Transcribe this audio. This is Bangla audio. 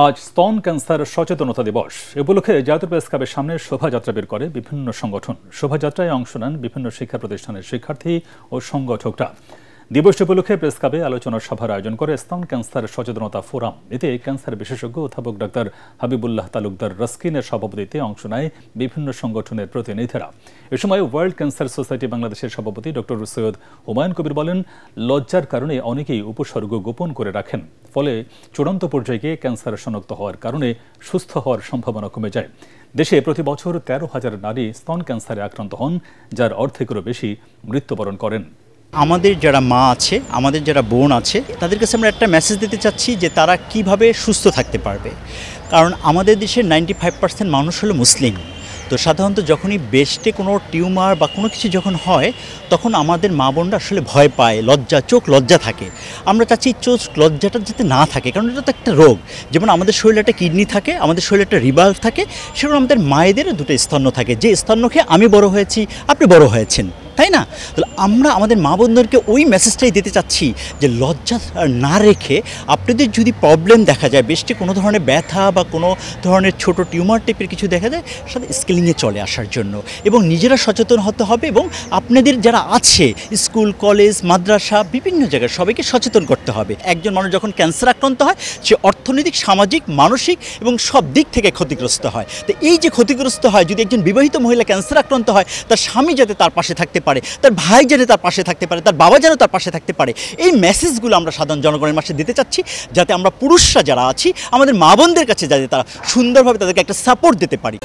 আজ স্তন ক্যান্সার সচেতনতা দিবস। এ উপলক্ষে জাতীয় প্রেস ক্লাবের সামনে শোভাযাত্রা বের করে বিভিন্ন সংগঠন। শোভাযাত্রায় অংশ নেন বিভিন্ন শিক্ষা প্রতিষ্ঠানের শিক্ষার্থী ও সংগঠকরা। দিবসটি উপলক্ষে প্রেস ক্লাবে আলোচনা সভার আয়োজন করে স্তন ক্যান্সার সচেতনতা ফোরাম। এতে ক্যান্সার বিশেষজ্ঞ অধ্যাপক ডাক্তার হাবিবুল্লাহ তালুকদার রাস্কিনের সভাপতিত্বে অংশ নেয় বিভিন্ন সংগঠনের প্রতিনিধিরা। এ সময় ওয়ার্ল্ড ক্যান্সার সোসাইটি বাংলাদেশের সভাপতি ডক্টর সৈয়দ হুমায়ুন কবির বলেন, লজ্জার কারণে অনেকেই উপসর্গ গোপন করে রাখেন, ফলে চূড়ান্ত পর্যায়ে গিয়ে ক্যান্সার শনাক্ত হওয়ার কারণে সুস্থ হওয়ার সম্ভাবনা কমে যায়। দেশে প্রতি বছর 13,000 নারী স্তন ক্যান্সারে আক্রান্ত হন, যার অর্ধেকেরও বেশি মৃত্যুবরণ করেন। আমাদের যারা মা আছে, আমাদের যারা বোন আছে, তাদের কাছে আমরা একটা মেসেজ দিতে চাচ্ছি যে তারা কিভাবে সুস্থ থাকতে পারবে। কারণ আমাদের দেশের 95% মানুষ হলো মুসলিম। তো সাধারণত যখনই ব্রেস্টে কোনো টিউমার বা কোনো কিছু যখন হয়, তখন আমাদের মা বোনরা আসলে ভয় পায়, চোখ লজ্জা থাকে। আমরা চাচ্ছি চোখ লজ্জাটা যাতে না থাকে, কারণ এটা তো একটা রোগ। যেমন আমাদের শরীরে একটা কিডনি থাকে, আমাদের শরীরে একটা লিভার থাকে, সেরকম আমাদের মায়েদেরও দুটো স্তন্য থাকে। যে স্তন্য খেয়ে আমি বড় হয়েছি, আপনি বড় হয়েছেন, তাই না? তাহলে আমরা আমাদের মা বোনদেরকে ওই মেসেজটাই দিতে চাচ্ছি যে লজ্জা না রেখে আপনাদের যদি প্রবলেম দেখা যায়, বেশি কোনো ধরনের ব্যথা বা কোনো ধরনের ছোট টিউমার টাইপের কিছু দেখা যায়, সাথে স্কেলিংয়ে চলে আসার জন্য এবং নিজেরা সচেতন হতে হবে এবং আপনাদের যারা আছে স্কুল, কলেজ, মাদ্রাসা, বিভিন্ন জায়গায় সবাইকে সচেতন করতে হবে। একজন মানুষ যখন ক্যান্সার আক্রান্ত হয়, সে অর্থনৈতিক, সামাজিক, মানসিক এবং সব দিক থেকে ক্ষতিগ্রস্ত হয়। তো এই যে ক্ষতিগ্রস্ত হয়, যদি একজন বিবাহিত মহিলা ক্যান্সার আক্রান্ত হয়, তার স্বামী যাতে তার পাশে থাকতে পারে, তার ভাই যেন তার পাশে থাকতে পারে, তার বাবা যেন তার পাশে থাকতে পারে, এই মেসেজগুলো আমরা সাধারণ জনগণের মাঝে দিতে চাচ্ছি, যাতে আমরা পুরুষরা যারা আছি আমাদের মা বোনদের কাছে যাতে তারা সুন্দরভাবে তাদেরকে একটা সাপোর্ট দিতে পারি।